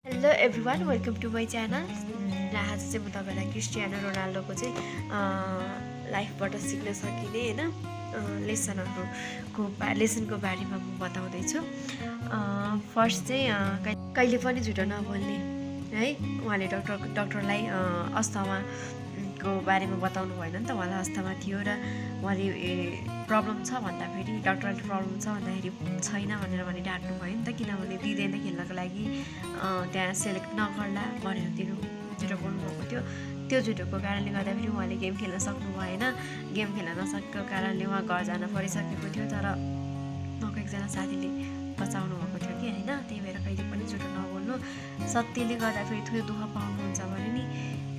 Hello everyone welcome to my channel. आज चाहिँ म तपाईँलाई क्रिस्टियानो रोनाल्डोको चाहिँ लाइफबाट सिक्न सकिने होइन लेसनको बारेमा म बताउँदैछु। फर्स्ट चाहिँ कहिले पनि झुटो नबोल्ने है। उहाँले डक्टरलाई अस्थमा को बारेमा बताउनु भएन नि त। उहाँलाई अस्थमा थियो र उहाँले प्रब्लम छ भन्दाखेरि डक्टरले प्रब्लम छ भन्दाखेरि छैन भनेर भने डाँट्नु भयो नि त, किनभने दिँदैन खेल्नको लागि त्यहाँ सेलेक्ट नगर्ला भनेर त्यो झुटो बोल्नुभएको थियो। त्यो झुटोको कारणले गर्दाखेरि उहाँले गेम खेल्न सक्नु भएन। गेम खेल्न नसकेको कारणले उहाँ घर जान परिसकेको थियो, तर उहाँको एकजना साथीले बचाउनु भएको थियो कि होइन। त्यही भएर कहिले पनि झुटो नबोल्नु। सत्यले गर्दाखेरि थोरै दुःख पाउनुहुन्छ भने नि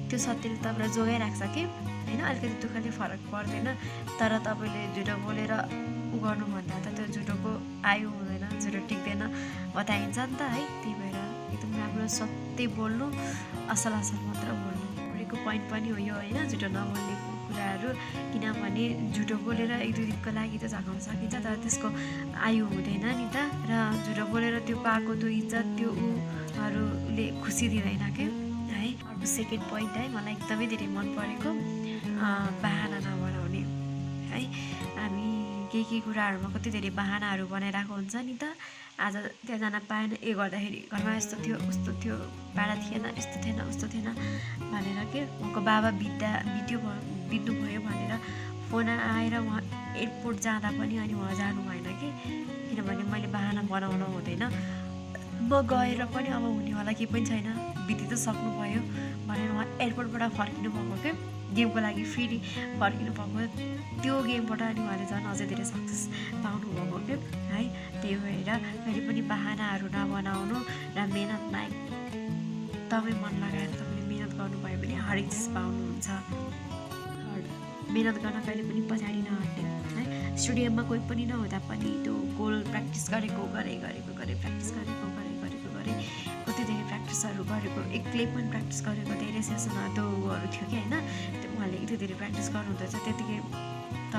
त्यो सत्यले तपाईँलाई जोगाइराख्छ कि होइन। अलिकति दुःखले फरक पर्दैन, तर तपाईँले झुटो बोलेर गर्नुभन्दा त त्यो झुटोको आयु हुँदैन, झुटो टिक्दैन बताइन्छ नि त है। त्यही भएर एकदम राम्रो सत्य बोल्नु, असल मात्र बोल्नु। अरूको पोइन्ट पनि हो यो होइन, झुटो नबोल्ने कुराहरू। किनभने झुटो बोलेर एक दुई दिनको लागि त झकाउन सकिन्छ, तर त्यसको आयु हुँदैन नि त। र झुटो बोलेर त्यो पाएको त्यो इज्जत त्यो उहरूले खुसी दिँदैन के है। अर्को सेकेन्ड पोइन्ट है, मलाई एकदमै धेरै मन परेको बहाना नबनाउने है। हामी केही कुराहरूमा कति धेरै बहानाहरू बनाइरहेको हुन्छ नि त। आज त्यहाँ जान पाएन, गर्दाखेरि घरमा यस्तो थियो उस्तो थियो, भाडा थिएन, यस्तो थिएन उस्तो थिएन भनेर के उहाँको बाबा बित्नु भयो भनेर फोन आएर उहाँ एयरपोर्ट जाँदा पनि अनि उहाँ जानु भएन कि, किनभने मैले बहाना बनाउनु हुँदैन। म गएर पनि अब हुनेवाला केही पनि छैन, बिति त सक्नुभयो भनेर उहाँ एयरपोर्टबाट फर्किनु भएको क्या, गेमको लागि फेरि फर्किनु भएको। त्यो गेमबाट अनि उहाँले झन् अझै धेरै सक्सेस पाउनुभएको क्या है। त्यही भएर कहिले पनि बहानाहरू नबनाउनु र मेहनतमा एकदमै मन लगाएर तपाईँले मेहनत गर्नुभयो भने हरेक चिज पाउनुहुन्छ। मेहनत गर्न कहिले पनि पछाडि नहट्ने है। स्टेडियममा कोही पनि नहुँदा पनि त्यो गोल प्र्याक्टिस गरेको प्र्याक्टिस गरेको कति धेरै प्र्याक्टिसहरू गरेको, एक्लै पनि प्र्याक्टिस गरेको, धेरै सेसनहरू त्योहरू थियो कि होइन। त्यो उहाँले यति धेरै प्र्याक्टिस गर्नुहुँदैछ, त्यतिकै त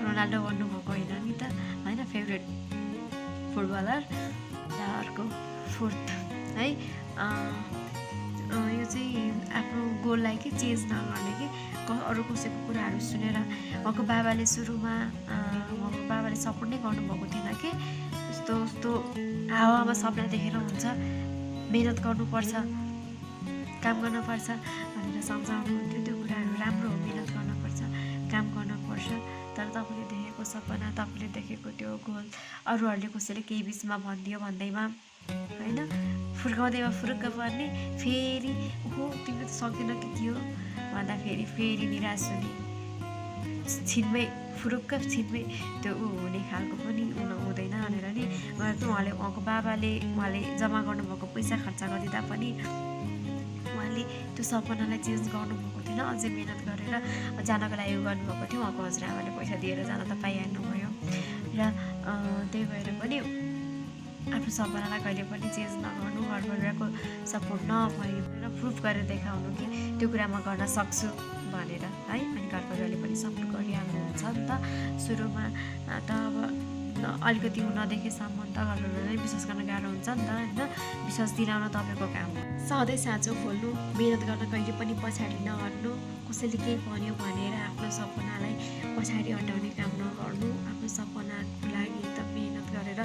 रोनाल्डो बन्नुभएको होइन नि त होइन। Favourite footballer. र अर्को फोर्थ है, यो चाहिँ आफ्नो गोललाई के चेन्ज नगर्ने कि अरू कसैको कुराहरू सुनेर। उहाँको बाबाले सुरुमा उहाँको बाबाले सपोर्ट नै गर्नुभएको थिएन कि, यस्तो हावामा सपना देखेर हुन्छ, मेहनत गर्नुपर्छ, काम गर्नुपर्छ भनेर सम्झाउनुहुन्थ्यो। त्यो कुराहरू राम्रो हो, मेहनत गर्नुपर्छ, काम गर्नुपर्छ। तर तपाईँले देखेको सपना, तपाईँले देखेको त्यो गोल अरूहरूले कसैले केही बिचमा भनिदियो भन्दैमा होइन, फुर्काउँदैमा फुरुक्क पर्ने, फेरि ओहो तिमीले त सक्दैन कि थियो भन्दाखेरि फेरि निराश हुने, छिनमै त्यो हुने खालको पनि हुँदैन भनेर नि। उहाँको बाबाले उहाँले जम्मा गर्नुभएको पैसा खर्च गरिदिँदा पनि उहाँले त्यो सपनालाई चेन्ज गर्नुभएको थिएन, अझै मेहनत गरेर जानको लागि गर्नुभएको थियो। उहाँको हजुरआमाले पैसा दिएर जान त पाइहाल्नुभयो। र त्यही भएर पनि आफ्नो सपनालाई कहिले पनि चेन्ज नगर्नु, घरपरिवारको सपोर्ट नभयो र प्रुफ गरेर देखाउनु कि त्यो कुरा म गर्न सक्छु भनेर है। अनि घरपरिवारले पनि सपोर्ट गरिहाल्नुहुन्छ नि त। सुरुमा त अब अलिकति नदेखेसम्म त घरपरिवारलाई विश्वास गर्न गाह्रो हुन्छ नि त होइन। विश्वास दिलाउन तपाईँको काम हो। सधैँ साँचो बोल्नु, मेहनत गर्न कहिले पनि पछाडि नहट्नु, कसैले केही भन्यो भनेर आफ्नो सपनालाई पछाडि हटाउने काम नगर्नु। आफ्नो सपनाको लागि एकदम मेहनत गरेर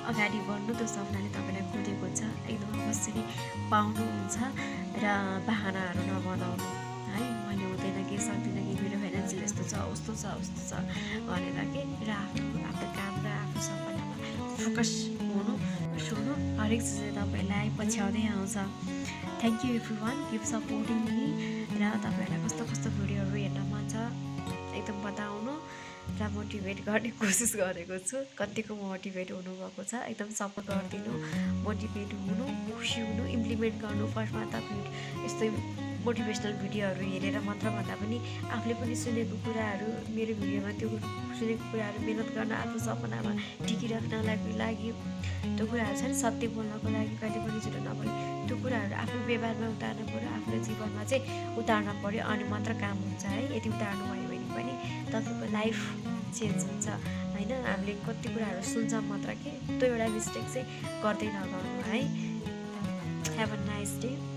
अगाडि बढ्नु, त्यो सपनाले तपाईँलाई खोजेको छ, एकदम अवश्य पाउनुहुन्छ। र बहानाहरू नबनाउनु है, मैले हुँदैन कि सक्दिनँ कि मेरो फाइनेन्सियल यस्तो छ उस्तो छ भनेर के। र आफ्नो काम र आफ्नो सपनामा फोकस हुनु। हरेक चिजले तपाईँलाई पछ्याउँदै आउँछ। Thank you everyone, keep supporting me. र तपाईँहरूलाई कस्तो भिडियोहरू हेर्न मन छ एकदम बताउनु र मोटिभेट गर्ने कोसिस गरेको छु। कतिको मोटिभेट हुनुभएको छ, एकदम सपोर्ट गरिदिनु, मोटिभेट हुनु, खुसी हुनु, इम्प्लिमेन्ट गर्नु। फर्स्टमा त यस्तै मोटिभेसनल भिडियोहरू हेरेर मात्र भन्दा पनि आफूले पनि सुनेको कुराहरू, मेरो भिडियोमा त्यो सुनेको कुराहरू मेहनत गर्न, आफ्नो सपनामा टिकिराख्नलाई लागि त्यो कुराहरू छ नि, सत्य बोल्नको लागि कहिले पनि झुटो नबोल्ने, त्यो कुराहरू आफ्नो व्यवहारमा उतार्नु पऱ्यो, आफ्नो जीवनमा चाहिँ उतार्न पऱ्यो, अनि मात्र काम हुन्छ है। यदि उतार्नु भयो भने पनि तपाईँको लाइफ चेन्ज हुन्छ होइन। हामीले कति कुराहरू सुन्छौँ मात्र कि त्यो एउटा मिस्टेक चाहिँ गर्दै नगर्नु है। Have a nice day.